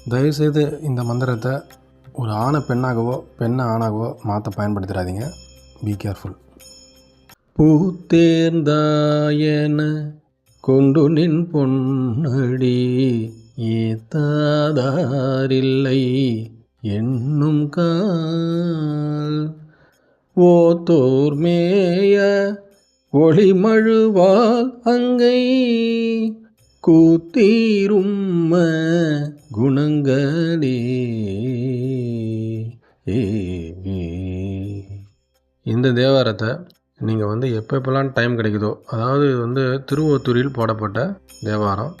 தயவுசெய்து இந்த மந்திரத்தை ஒரு ஆணை பெண்ணாகவோ பெண்ணை ஆணாகவோ மாற்ற பயன்படுத்திடாதீங்க. Be careful. பூத்தேர்ந்தாயன கொண்டு நின் பொன்னடி ஏத்தாதாரில்லை என்னும் கால் ஓத்தோர்மேய ஒளிமழுவால் அங்கை கூத்தீரும்ம குணங்களே. இந்த தேவாரத்தை நீங்கள் எப்போப்பெல்லாம் டைம் கிடைக்குதோ, அதாவது திருவோத்தூரில் போடப்பட்ட தேவாரம்,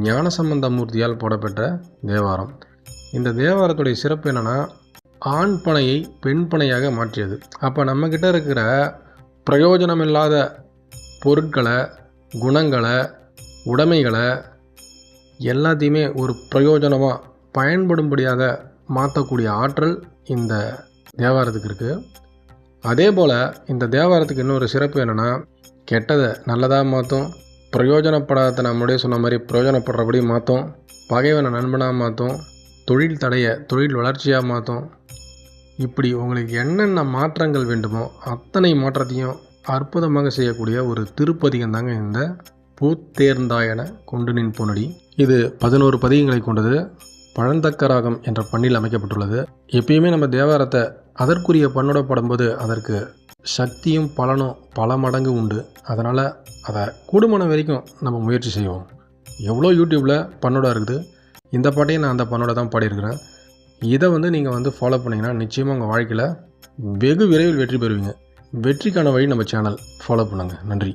ஞானசம்பந்த மூர்த்தியால் போடப்பட்ட தேவாரம். இந்த தேவாரத்துடைய சிறப்பு என்னென்னா, ஆண் பனையை பெண் பனையாக மாற்றியது. அப்போ நம்மக்கிட்ட இருக்கிற பிரயோஜனமில்லாத பொருட்களை, குணங்களை, உடைமைகளை எல்லாத்தையுமே ஒரு பிரயோஜனமாக பயன்படும்படியாக மாற்றக்கூடிய ஆற்றல் இந்த தேவாரத்துக்கு இருக்குது. அதே போல் இந்த தேவாரத்துக்கு இன்னொரு சிறப்பு என்னென்னா, கெட்டதை நல்லதாக மாற்றும், பிரயோஜனப்படாத நம்முடைய சொன்ன மாதிரி பிரயோஜனப்படுறபடி மாற்றும், பகைவனை நண்பனாக மாற்றும், தொழில் தடையை தொழில் வளர்ச்சியாக மாற்றும். இப்படி உங்களுக்கு என்னென்ன மாற்றங்கள் வேண்டுமோ அத்தனை மாற்றத்தையும் அற்புதமாக செய்யக்கூடிய ஒரு திருப்பதிகம் தாங்க இந்த பூத்தேர்ந்தாயன கொண்டு நின் பொன்னடி. இது 11 பதிகங்களை கொண்டது. பழந்தக்க ராகம் என்ற பண்ணில் அமைக்கப்பட்டுள்ளது. எப்பயுமே நம்ம தேவாரத்தை அதற்குரிய பண்ணோட பாடும்போது அதற்கு சக்தியும் பலனும் பல மடங்கு உண்டு. அதனால் அதை கூடுமான வரைக்கும் நம்ம முயற்சி செய்வோம். எவ்வளோ யூடியூப்பில் பண்ணோட இருக்குது. இந்த பாட்டையும் நான் அந்த பண்ணோட தான் பாடியிருக்கிறேன். இதை நீங்கள் ஃபாலோ பண்ணிங்கன்னா நிச்சயமாக உங்கள் வாழ்க்கையில் வெகு விரைவில் வெற்றி பெறுவீங்க. வெற்றிக்கான வழி நம்ம சேனல் ஃபாலோ பண்ணுங்கள். நன்றி.